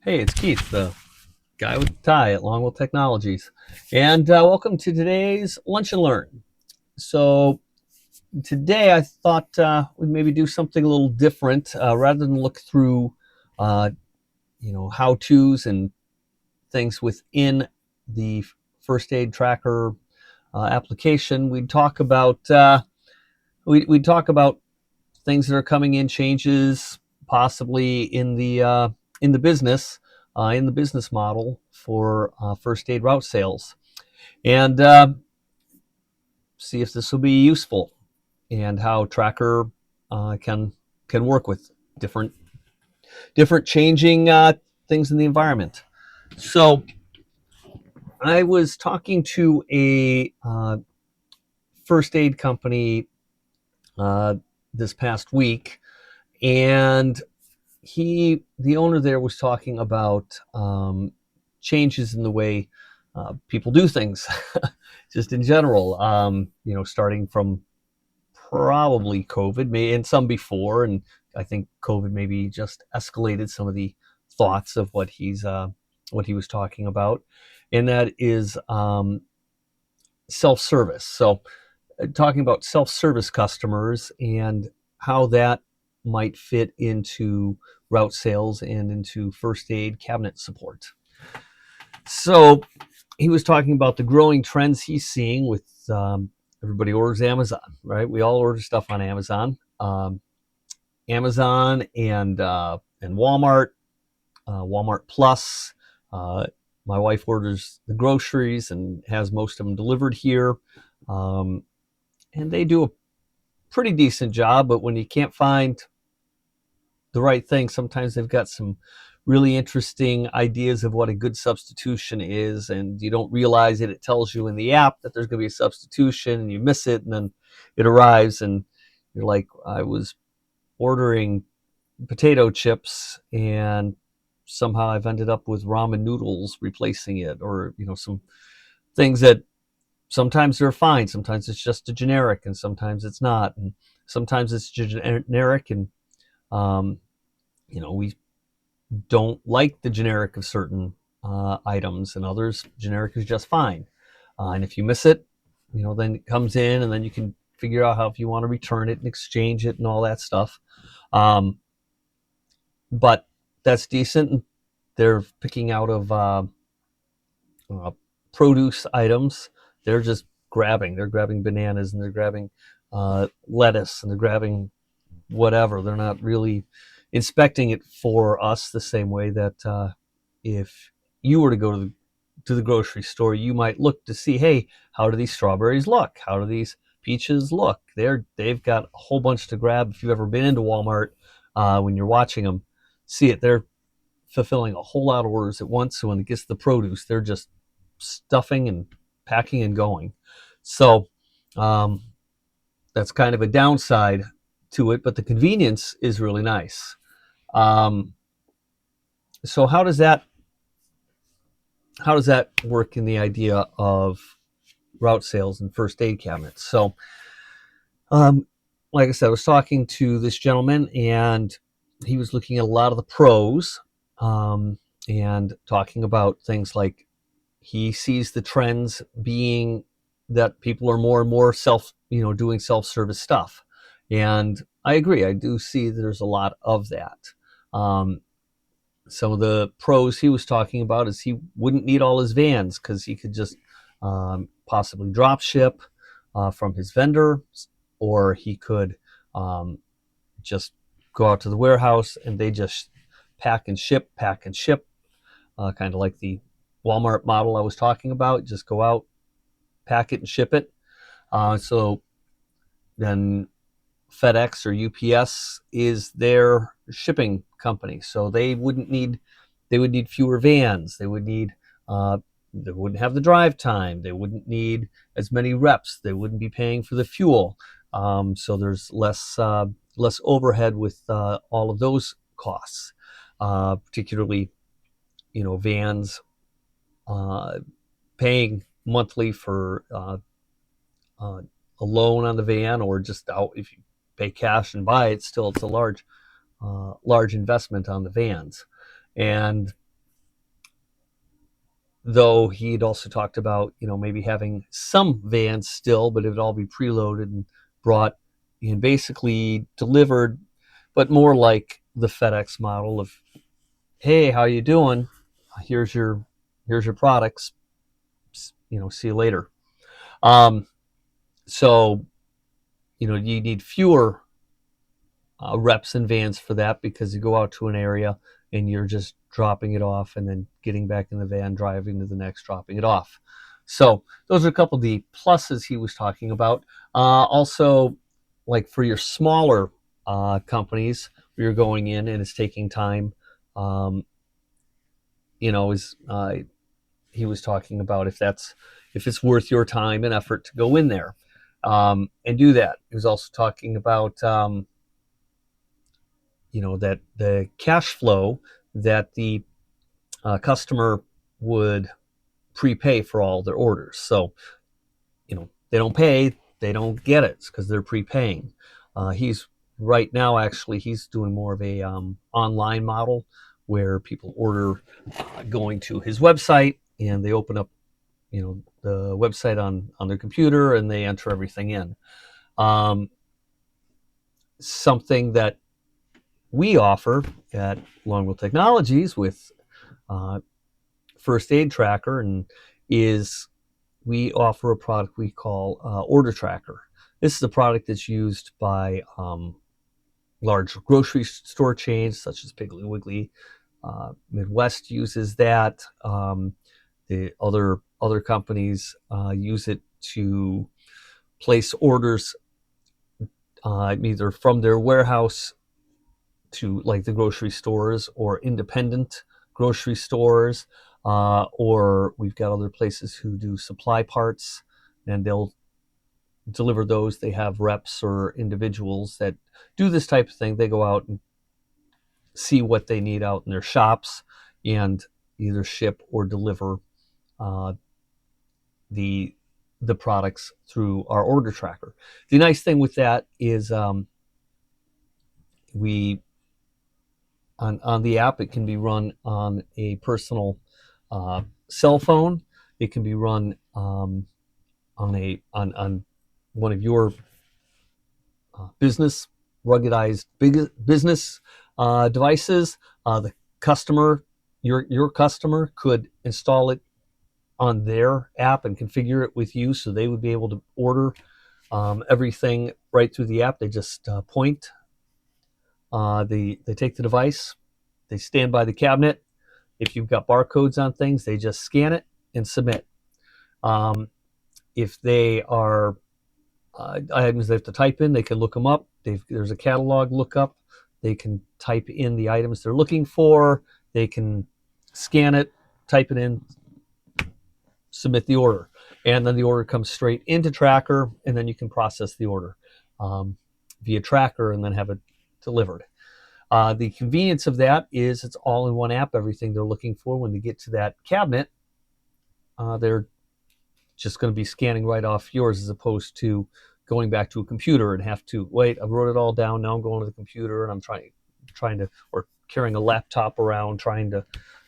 Hey, it's Keith, the guy with the tie at Longwell Technologies. And welcome to today's Lunch and Learn. So, today I thought we'd maybe do something a little different rather than look through, uh, how to's and things within the first aid tracker application. We'd talk about things that are coming in, changes possibly in the business, in the business model for first aid route sales, and see if this will be useful and how Tracker can work with different changing things in the environment. So I was talking to a first aid company uh, this past week, and the owner there was talking about changes in the way people do things, just in general. Starting from probably COVID, and some before, and I think COVID maybe just escalated some of the thoughts of what he was talking about, and that is self-service. So, talking about self-service customers and how that might fit into route sales and into first aid cabinet support. So he was talking about the growing trends he's seeing with everybody orders Amazon, right? We all order stuff on Amazon, Amazon and Walmart, Walmart Plus. Uh, my wife orders the groceries and has most of them delivered here, um, and they do a pretty decent job. But when you can't find the right thing, sometimes they've got some really interesting ideas of what a good substitution is, and you don't realize it. It tells you in the app that there's going to be a substitution, and you miss it, and then it arrives, and you're like, I was ordering potato chips, and somehow I've ended up with ramen noodles replacing it, or some things that sometimes they're fine, sometimes it's just a generic, and sometimes it's not, and sometimes it's generic, and um, we don't like the generic of certain items, and others generic is just fine. And if you miss it, then it comes in, and then you can figure out how, if you want to return it and exchange it and all that stuff. Um, but that's decent. They're picking out of uh, produce items. They're just grabbing. They're grabbing bananas, and they're grabbing lettuce, and they're grabbing whatever. They're not really inspecting it for us the same way that if you were to go to the grocery store, you might look to see, hey, how do these strawberries look? How do these peaches look? They've got a whole bunch to grab. If you've ever been into Walmart, when you're watching them, see it. They're fulfilling a whole lot of orders at once. So when it gets to the produce, they're just stuffing and packing and going. So um, that's kind of a downside to it, but the convenience is really nice. Um, so how does that work in the idea of route sales and first aid cabinets? So, um, like I said, I was talking to this gentleman, and he was looking at a lot of the pros, um, and talking about things like he sees the trends being that people are more and more doing self-service stuff, and I agree. I do see that there's a lot of that. Um, some of the pros he was talking about is he wouldn't need all his vans because he could just possibly drop ship from his vendor, or he could um, just go out to the warehouse and they just pack and ship, kind of like the Walmart model I was talking about. Just go out, pack it, and ship it. So then FedEx or UPS is their shipping company, so they would need fewer vans. They wouldn't have the drive time. They wouldn't need as many reps. They wouldn't be paying for the fuel. So there's less overhead with all of those costs, particularly vans uh, paying monthly for uh, a loan on the van, or just out if you pay cash and buy it. Still, it's a large investment on the vans, and though he'd also talked about, maybe having some vans still, but it would all be preloaded and brought and basically delivered, but more like the FedEx model of, hey, how you doing? Here's your products. See you later. So you need fewer reps and vans for that, because you go out to an area and you're just dropping it off and then getting back in the van, driving to the next, dropping it off. So those are a couple of the pluses he was talking about. Also, like for your smaller companies, where you're going in and it's taking time, is he was talking about if it's worth your time and effort to go in there and do that. He was also talking about that the cash flow that the customer would prepay for all their orders. So they don't pay, they don't get it because they're prepaying. He's right now actually he's doing more of a online model where people order going to his website, and they open up the website on their computer and they enter everything in. Something that we offer at Longwheel Technologies with First Aid Tracker is we offer a product we call Order Tracker. This is a product that's used by large grocery store chains such as Piggly Wiggly. Midwest uses that. The other companies use it to place orders either from their warehouse to like the grocery stores or independent grocery stores, or we've got other places who do supply parts and they'll deliver those. They have reps or individuals that do this type of thing. They go out and see what they need out in their shops and either ship or deliver the products through our Order Tracker. The nice thing with that is we on the app, it can be run on a personal cell phone. It can be run on one of your business ruggedized business devices. The customer, your customer, could install it on their app and configure it with you, so they would be able to order everything right through the app. They just point. They take the device, they stand by the cabinet. If you've got barcodes on things, they just scan it and submit. If they are items they have to type in, they can look them up. There's a catalog lookup. They can type in the items they're looking for. They can scan it, type it in, submit the order. And then the order comes straight into Tracker, and then you can process the order via Tracker and then have it delivered. The convenience of that is it's all in one app. Everything they're looking for when they get to that cabinet, they're just going to be scanning right off yours, as opposed to going back to a computer and have to wait. I wrote it all down. Now I'm going to the computer and I'm trying to, or carrying a laptop around, trying to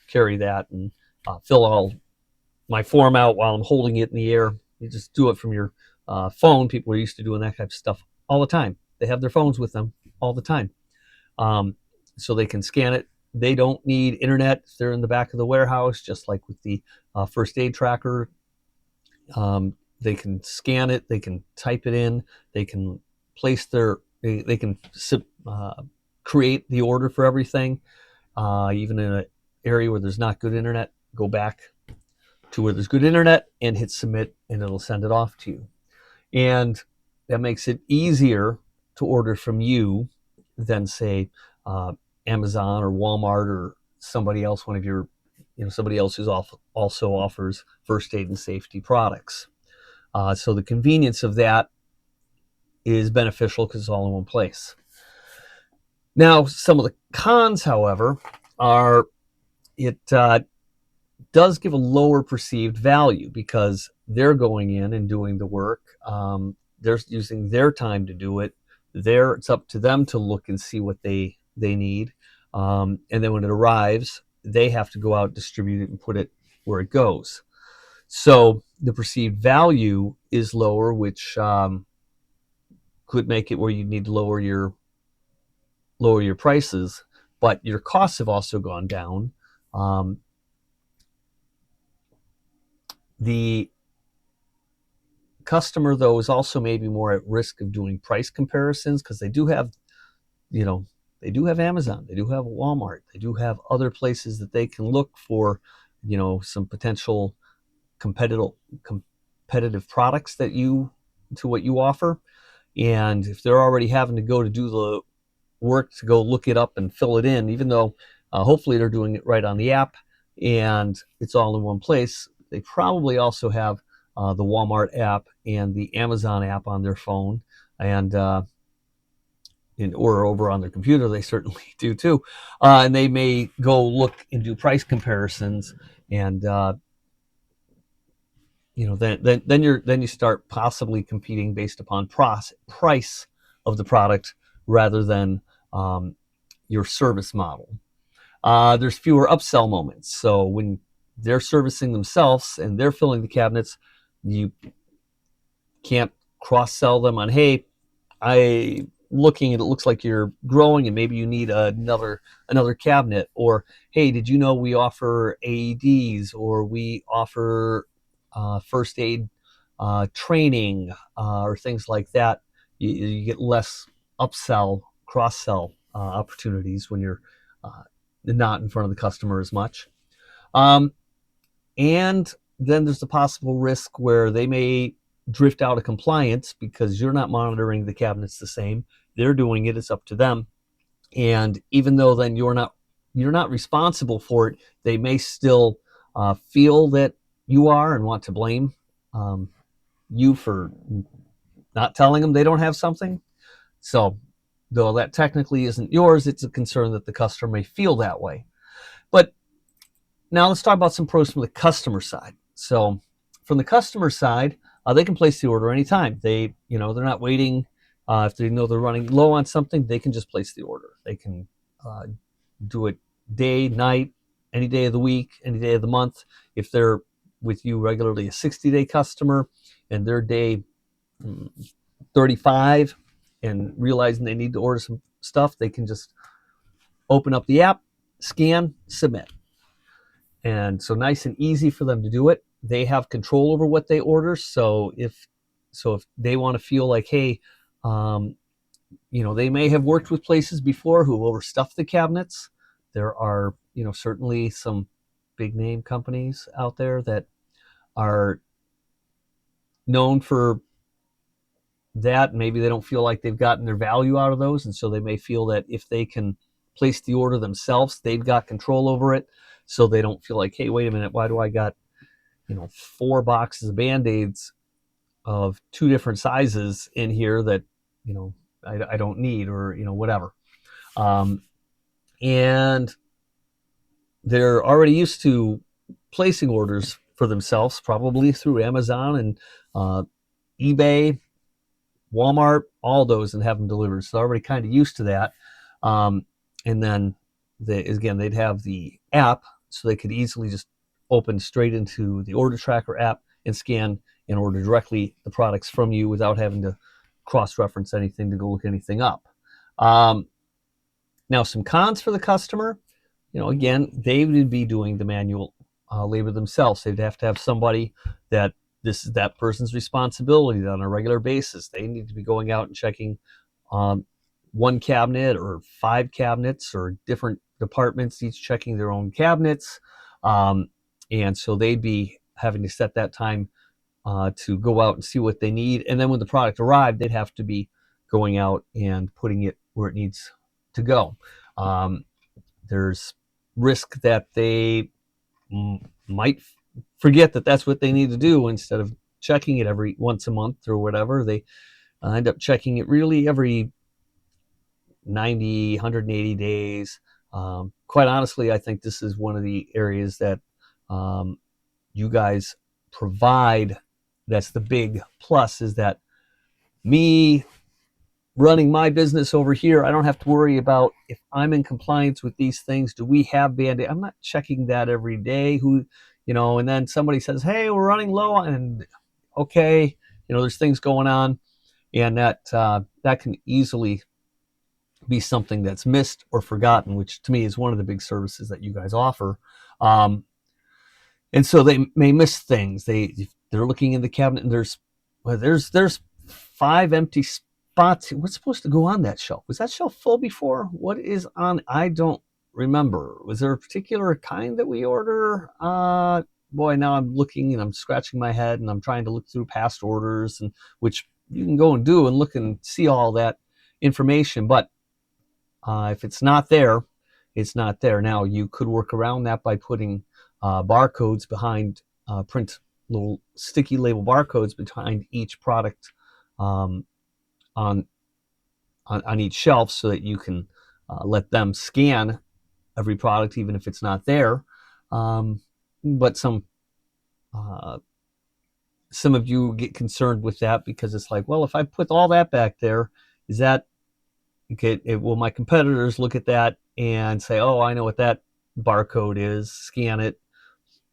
carry that and fill all my form out while I'm holding it in the air. You just do it from your phone. People are used to doing that type of stuff all the time. They have their phones with them all the time. So they can scan it. They don't need internet. They're in the back of the warehouse, just like with the First Aid Tracker. They can scan it. They can type it in. They can place they can create the order for everything. Even in an area where there's not good internet, go back to where there's good internet and hit submit, and it'll send it off to you. And that makes it easier to order from you than, say, Amazon or Walmart or somebody else, somebody else who also offers first aid and safety products. So the convenience of that is beneficial because it's all in one place. Now, some of the cons, however, are it does give a lower perceived value because they're going in and doing the work. They're using their time to do it. It's up to them to look and see what they need. And then when it arrives, they have to go out, distribute it, and put it where it goes. So the perceived value is lower, which could make it where you need to lower your prices, but your costs have also gone down. The customer, though, is also maybe more at risk of doing price comparisons because they do have, they do have Amazon, they do have Walmart, they do have other places that they can look for, some potential competitive products to what you offer. And if they're already having to go to do the work to go look it up and fill it in, even though hopefully they're doing it right on the app and it's all in one place, they probably also have the Walmart app and the Amazon app on their phone, and or over on their computer. They certainly do too, and they may go look and do price comparisons, and then you start possibly competing based upon price of the product rather than your service model. There's fewer upsell moments. So when they're servicing themselves and they're filling the cabinets, you can't cross-sell them on, hey, looking and it looks like you're growing and maybe you need another cabinet, or hey, did you know we offer AEDs, or we offer first aid training, or things like that. You get less upsell, cross-sell opportunities when you're not in front of the customer as much. And then there's the possible risk where they may drift out of compliance because you're not monitoring the cabinets the same. They're doing it, it's up to them. And even though then you're not responsible for it, they may still feel that you are and want to blame you for not telling them they don't have something. So though that technically isn't yours, it's a concern that the customer may feel that way. But now let's talk about some pros from the customer side. So from the customer side, they can place the order anytime. They're not waiting. If they know they're running low on something, they can just place the order. They can do it day, night, any day of the week, any day of the month. If they're with you regularly, a 60-day customer, and their day 35 and realizing they need to order some stuff, they can just open up the app, scan, submit. And so nice and easy for them to do it. They have control over what they order. So if they want to feel like, hey, they may have worked with places before who overstuffed the cabinets. There are, certainly some big name companies out there that are known for that. Maybe they don't feel like they've gotten their value out of those. And so they may feel that if they can place the order themselves, they've got control over it. So they don't feel like, hey, wait a minute, why do I got, 4 boxes of Band-Aids of 2 different sizes in here that, I don't need, or, whatever. And they're already used to placing orders for themselves, probably through Amazon and eBay, Walmart, all those, and have them delivered. So they're already kind of used to that. And then they'd have the app, so they could easily just open straight into the order tracker app and scan and order directly the products from you without having to cross-reference anything to go look anything up. Now, some cons for the customer. Again, they would be doing the manual labor themselves. They'd have to have somebody that this is that person's responsibility on a regular basis. They need to be going out and checking one cabinet or 5 cabinets, or different departments each checking their own cabinets. And so they'd be having to set that time to go out and see what they need. And then when the product arrived, they'd have to be going out and putting it where it needs to go. There's risk that they might forget that that's what they need to do. Instead of checking it every once a month or whatever, they end up checking it really every 90, 180 days. Quite honestly, I think this is one of the areas that you guys provide. That's the big plus, is that me running my business over here, I don't have to worry about if I'm in compliance with these things. Do we have Band-Aid? I'm not checking that every day. And then somebody says, hey, we're running low, and okay, there's things going on, and that can easily be something that's missed or forgotten, which to me is one of the big services that you guys offer. Um, and so they may miss things. They're looking in the cabinet and there's 5 empty spots. What's supposed to go on that shelf? Was that shelf full before? What is on? I don't remember. Was there a particular kind that we order? Boy, now I'm looking and I'm scratching my head and I'm trying to look through past orders, and which you can go and do and look and see all that information. But if it's not there, it's not there. Now, you could work around that by putting barcodes behind, print little sticky label barcodes behind each product, um, on, on each shelf, so that you can let them scan every product, even if it's not there. But uh, some of you get concerned with that, because it's like, well, if I put all that back there, is that okay? Will my competitors look at that and say, oh, I know what that barcode is, scan it,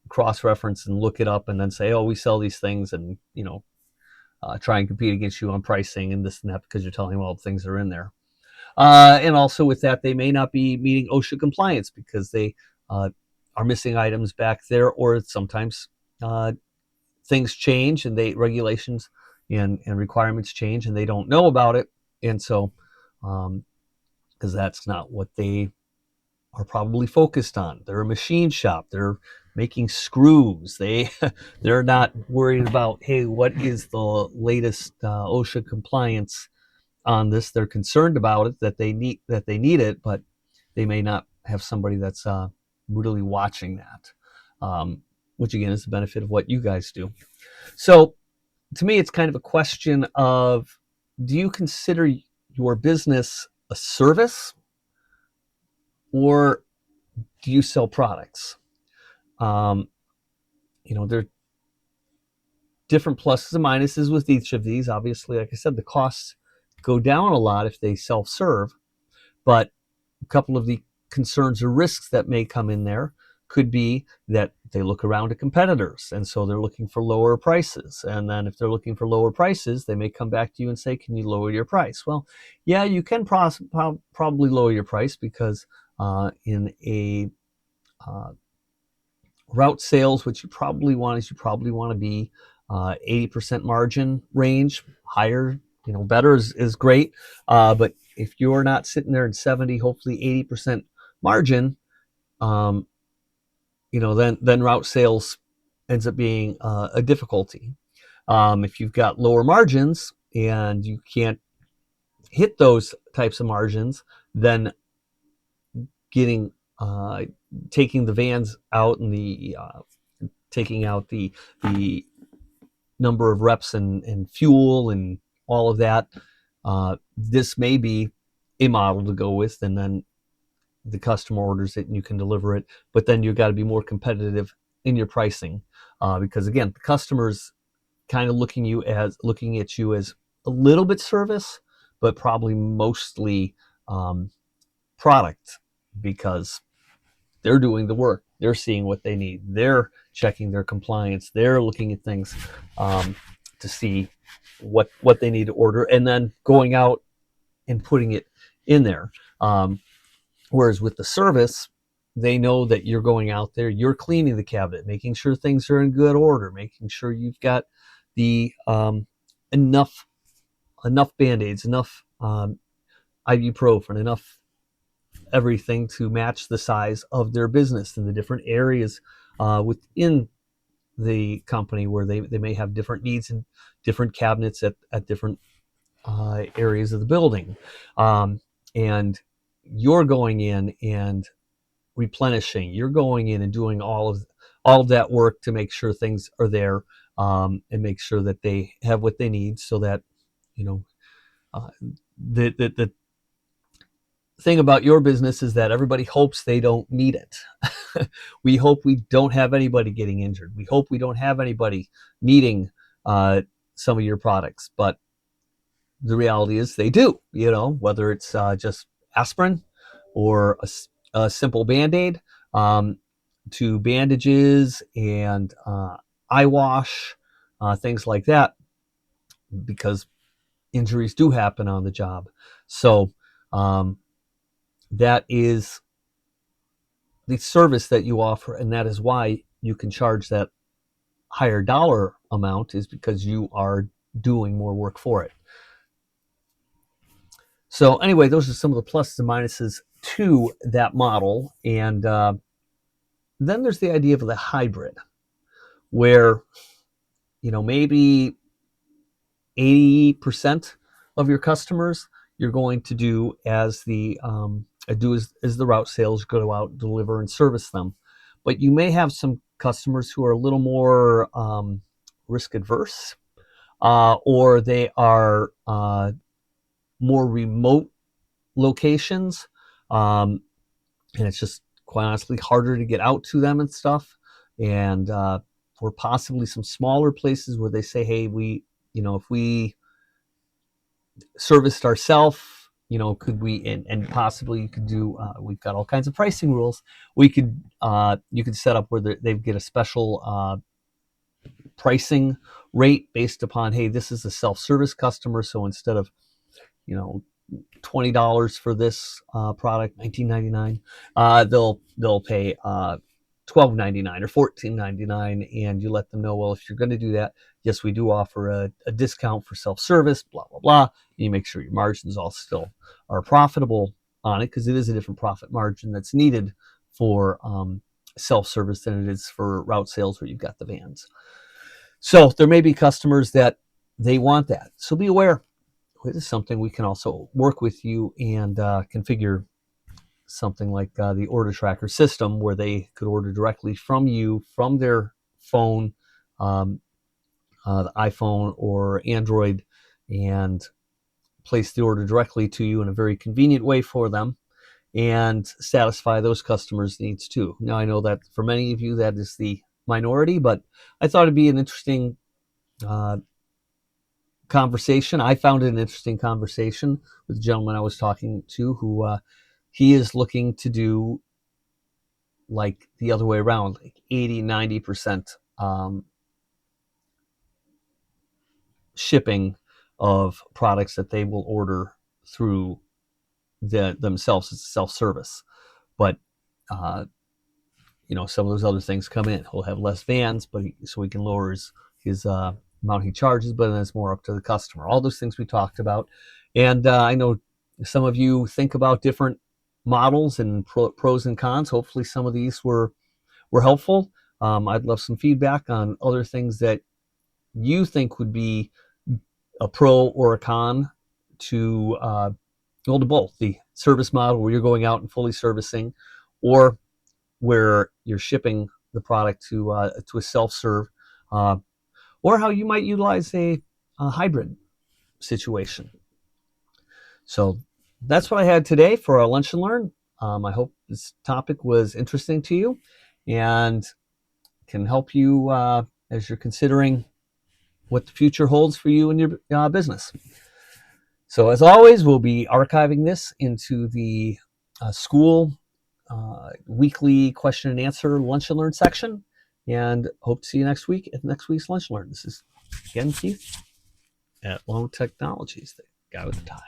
cross-reference and look it up, and then say, oh, we sell these things, and try and compete against you on pricing and this and that, because you're telling them all the things that are in there. And also with that, they may not be meeting OSHA compliance because they are missing items back there, or sometimes things change and regulations and requirements change and they don't know about it. And so, because that's not what they are probably focused on. They're a machine shop. They're making screws. They're not worried about, hey, what is the latest OSHA compliance on this. They're concerned about it, that they need it, but they may not have somebody that's really watching that, which again is the benefit of what you guys do. So to me, it's kind of a question of, do you consider your business a service, or do you sell products? There are different pluses and minuses with each of these. Obviously, like I said, the costs go down a lot if they self-serve, but a couple of the concerns or risks that may come in there could be that they look around at competitors, and so they're looking for lower prices. And then if they're looking for lower prices, they may come back to you and say, can you lower your price? Well, yeah, you can probably lower your price, because in a route sales, what you probably want to be 80% margin range. Higher, better is great. But if you're not sitting there in 70, hopefully 80% margin, then route sales ends up being a difficulty. If you've got lower margins and you can't hit those types of margins, then getting taking the vans out and taking out the number of reps and fuel and all of that, this may be a model to go with, and then the customer orders it and you can deliver it. But then you've got to be more competitive in your pricing, because again, the customer's kind of looking at you as a little bit service, but probably mostly product, because they're doing the work. They're seeing what they need. They're checking their compliance. They're looking at things to see what they need to order, and then going out and putting it in there. Whereas with the service, they know that you're going out there, you're cleaning the cabinet, making sure things are in good order, making sure you've got the enough Band-Aids, enough ibuprofen, enough everything to match the size of their business and the different areas within the company where they may have different needs and different cabinets at different areas of the building. And you're going in and replenishing. You're going in and doing all of that work to make sure things are there, and make sure that they have what they need, so that the thing about your business is that everybody hopes they don't need it. We hope we don't have anybody getting injured. We hope we don't have anybody needing some of your products. But the reality is they do, whether it's just aspirin or a simple Band-Aid, to bandages and eye wash, things like that, because injuries do happen on the job. So that is the service that you offer, and that is why you can charge that higher dollar amount, is because you are doing more work for it. So anyway, those are some of the pluses and minuses to that model. And then there's the idea of the hybrid, where maybe 80% of your customers you're going to do as the route sales, go out, deliver, and service them. But you may have some customers who are a little more risk adverse, or they are more remote locations, and it's just quite honestly harder to get out to them and stuff. And or possibly some smaller places where they say, hey, if we serviced ourselves, could we, and possibly you could do, we've got all kinds of pricing rules. You could set up where they get a special pricing rate based upon, hey, this is a self-service customer, so instead of $20 for this product, $19.99, they'll pay $12.99 or $14.99, and you let them know, well, if you're going to do that, yes, we do offer a discount for self-service, blah blah blah. And you make sure your margins all still are profitable on it, because it is a different profit margin that's needed for self-service than it is for route sales where you've got the vans. So there may be customers that they want that, so be aware. This is something we can also work with you and configure something like the order tracker system, where they could order directly from you from their phone, the iPhone or Android, and place the order directly to you in a very convenient way for them, and satisfy those customers' needs too. Now, I know that for many of you that is the minority, but I thought it'd be an interesting conversation. I found it an interesting conversation with the gentleman I was talking to, who he is looking to do like the other way around, like 80-90% shipping of products that they will order through themselves. It's self-service, but some of those other things come in. He'll have less vans, but so he can lower his amount he charges, but then it's more up to the customer. All those things we talked about. And I know some of you think about different models and pros and cons. Hopefully some of these were helpful. I'd love some feedback on other things that you think would be a pro or a con to to both the service model, where you're going out and fully servicing, or where you're shipping the product to a self-serve, or how you might utilize a hybrid situation. So that's what I had today for our Lunch and Learn. I hope this topic was interesting to you and can help you as you're considering what the future holds for you and your business. So as always, we'll be archiving this into the school weekly question and answer Lunch and Learn section, and hope to see you next week at next week's Lunch and Learn. This is again Keith at Lone Technologies, the guy with the tie.